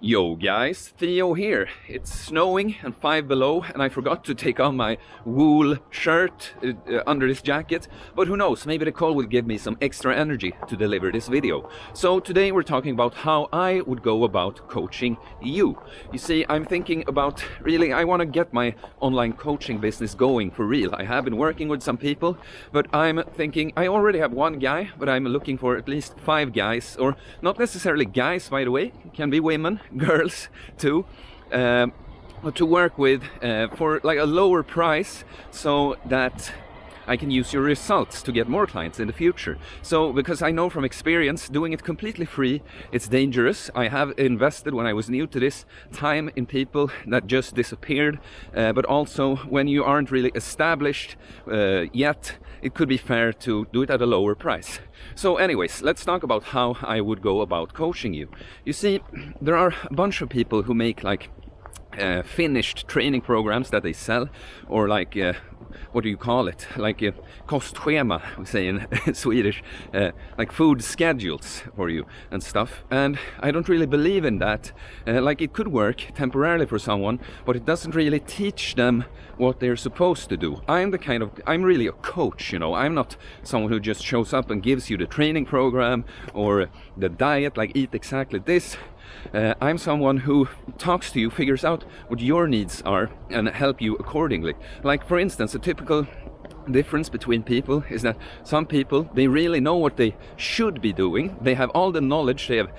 Yo guys, Theo here. It's snowing and 5 below and I forgot to take on my wool shirt under this jacket, but who knows, maybe the cold will give me some extra energy to deliver this video. So today we're talking about how I would go about coaching you. You see, I'm thinking about I want to get my online coaching business going for real. I have been working with some people, but I'm thinking I already have one guy, but I'm looking for at least 5 guys, or not necessarily guys by the way, it can be women, girls too, to work with for like a lower price, so that I can use your results to get more clients in the future. So because I know from experience, doing it completely free, it's dangerous. I have invested, when I was new to this, time in people that just disappeared, but also when you aren't really established yet, it could be fair to do it at a lower price. So anyways, let's talk about how I would go about coaching you. You see, there are a bunch of people who make like finished training programs that they sell, or like what do you call it, like kostschema, we say in Swedish, like food schedules for you and stuff, and I don't really believe in that. Like it could work temporarily for someone, but it doesn't really teach them what they're supposed to do. I'm really a coach, you know. I'm not someone who just shows up and gives you the training program or the diet, like eat exactly this. I'm someone who talks to you, figures out what your needs are and help you accordingly. Like for instance, a typical difference between people is that some people, they really know what they should be doing. They have all the knowledge, they have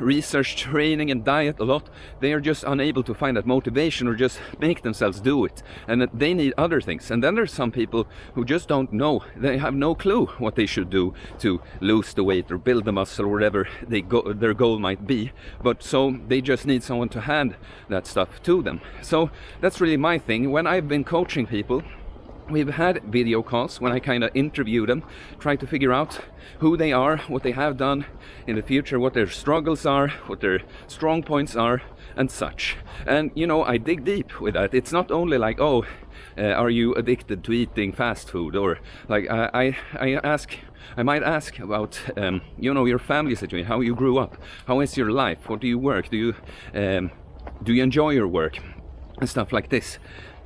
research, training and diet a lot. They are just unable to find that motivation or just make themselves do it, and that they need other things. And then there's some people who just don't know. They have no clue what they should do to lose the weight or build the muscle or whatever their goal might be, but so they just need someone to hand that stuff to them. So that's really my thing. When I've been coaching people, we've had video calls when I kind of interview them, try to figure out who they are, what they have done in the future, what their struggles are, what their strong points are, and such. And you know, I dig deep with that. It's not only like, oh, are you addicted to eating fast food, or like I might ask about your family situation, how you grew up, how is your life, what do you work, do you enjoy your work, and stuff like this,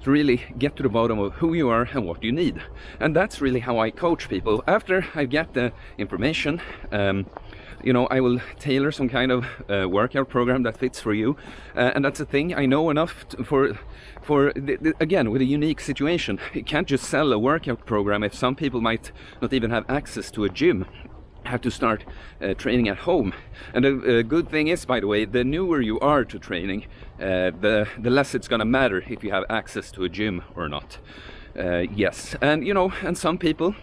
to really get to the bottom of who you are and what you need. And that's really how I coach people. After I get the information, I will tailor some kind of workout program that fits for you, and that's the thing. I know enough again, with a unique situation. You can't just sell a workout program if some people might not even have access to a gym, have to start training at home. And the good thing is, by the way, the newer you are to training, the less it's gonna matter if you have access to a gym or not. Yes, and and some people,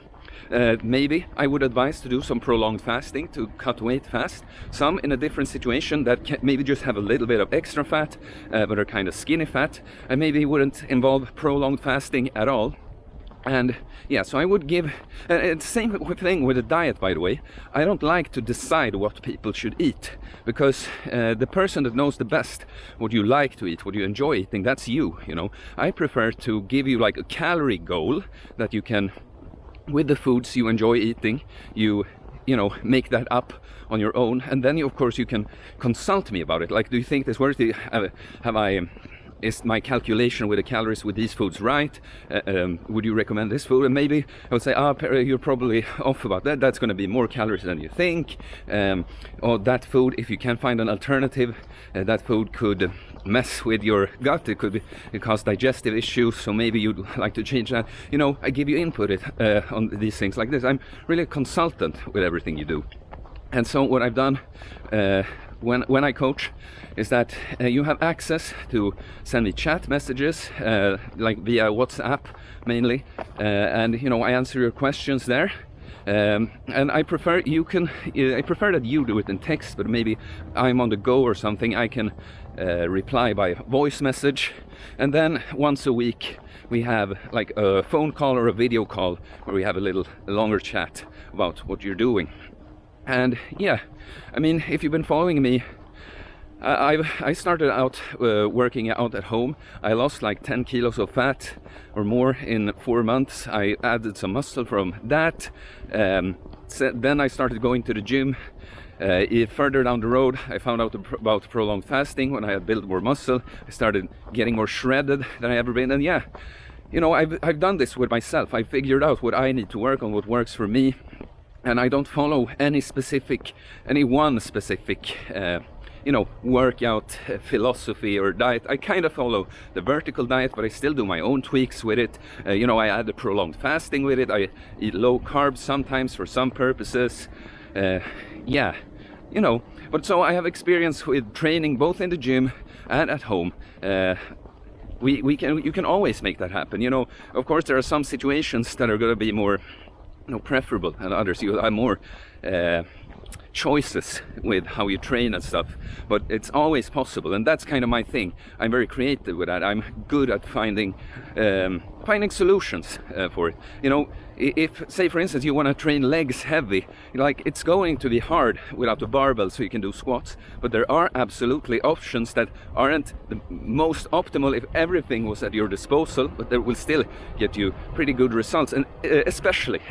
maybe I would advise to do some prolonged fasting to cut weight fast. Some in a different situation that can maybe just have a little bit of extra fat, but are kind of skinny fat, and maybe wouldn't involve prolonged fasting at all. And yeah, so I would give, and same thing with the diet, by the way. I don't like to decide what people should eat, because the person that knows the best what you like to eat, what you enjoy eating, that's you, I prefer to give you like a calorie goal that you can, with the foods you enjoy eating, you make that up on your own, and then of course you can consult me about it. Like, do you think this works? Is my calculation with the calories with these foods right? Would you recommend this food? And maybe I would say, you're probably off about that. That's going to be more calories than you think. Or that food, if you can find an alternative, that food could mess with your gut. It could cause digestive issues. So maybe you'd like to change that. I give you input on these things like this. I'm really a consultant with everything you do. And so what I've done when I coach is that you have access to send me chat messages, like via WhatsApp mainly, and I answer your questions there. And I prefer that you do it in text, but maybe I'm on the go or something, I can reply by voice message. And then once a week we have like a phone call or a video call where we have a longer chat about what you're doing. And yeah, I mean, if you've been following me, I started out working out at home. I lost like 10 kilos of fat or more in 4 months. I added some muscle from that. Then I started going to the gym Further down the road, I found out about prolonged fasting. When I had built more muscle, I started getting more shredded than I ever been. And yeah, you know, I've done this with myself. I figured out what I need to work on, what works for me, and I don't follow any one specific you know, workout philosophy or diet. I kind of follow the vertical diet, but I still do my own tweaks with it. You know, I add the prolonged fasting with it. I eat low carbs sometimes for some purposes. Yeah, you know, but so I have experience with training both in the gym and at home. You can always make that happen. You know, of course there are some situations that are going to be more, you know, preferable than others. You have more choices with how you train and stuff, but it's always possible, and that's kind of my thing. I'm very creative with that. I'm good at finding solutions for it. You know, if, say for instance, you want to train legs heavy, like, it's going to be hard without a barbell so you can do squats, but there are absolutely options that aren't the most optimal if everything was at your disposal, but that will still get you pretty good results. And especially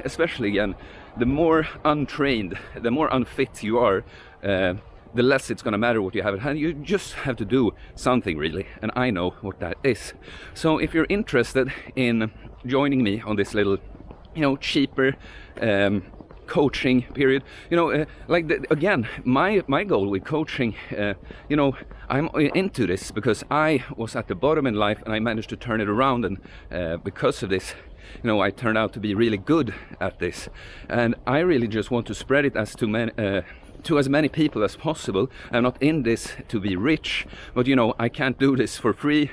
again, the more untrained, the more unfit you are, the less it's going to matter what you have at hand. You just have to do something, really, and I know what that is. So if you're interested in joining me on this little, you know, cheaper coaching period, you know, again, my goal with coaching, you know, I'm into this because I was at the bottom in life and I managed to turn it around, and because of this, you know, I turned out to be really good at this, and I really just want to spread it to as many people as possible. I'm not in this to be rich, but you know, I can't do this for free.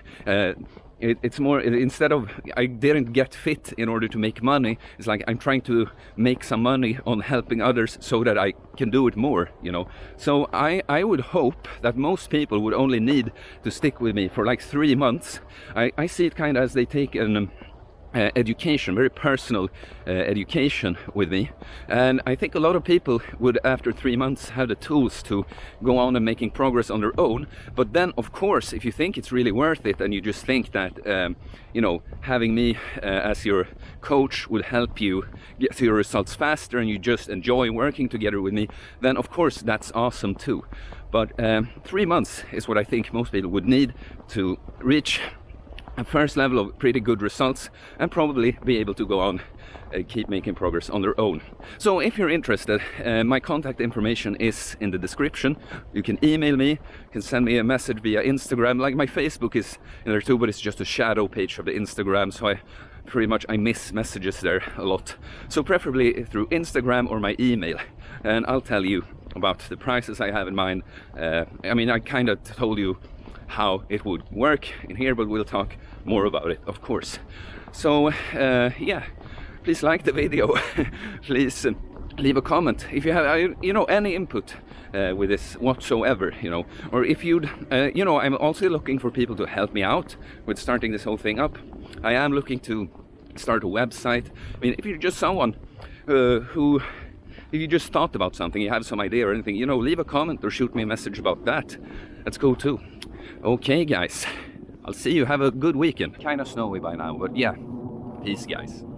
It's more, instead of, I didn't get fit in order to make money. It's like I'm trying to make some money on helping others so that I can do it more, you know. So I would hope that most people would only need to stick with me for like 3 months. I see it kind of as they take an education, very personal education with me, and I think a lot of people would, after 3 months, have the tools to go on and making progress on their own. But then, of course, if you think it's really worth it and you just think that you know, having me as your coach would help you get to your results faster, and you just enjoy working together with me, then of course that's awesome too. But 3 months is what I think most people would need to reach a first level of pretty good results, and probably be able to go on keep making progress on their own. So if you're interested, my contact information is in the description. You can email me, you can send me a message via Instagram. Like, my Facebook is in there too, but it's just a shadow page of the Instagram, so I miss messages there a lot. So preferably through Instagram or my email, and I'll tell you about the prices I have in mind. I mean, I kind of told you how it would work in here, but we'll talk more about it, of course. So yeah, please like the video. Please leave a comment if you have you know, any input with this whatsoever, you know, or if you'd you know, I'm also looking for people to help me out with starting this whole thing up. I am looking to start a website. I mean, if you're just someone if you just thought about something, you have some idea or anything, you know, leave a comment or shoot me a message about that. That's cool too. Okay guys, I'll see you. Have a good weekend. Kind of snowy by now, but yeah, peace guys.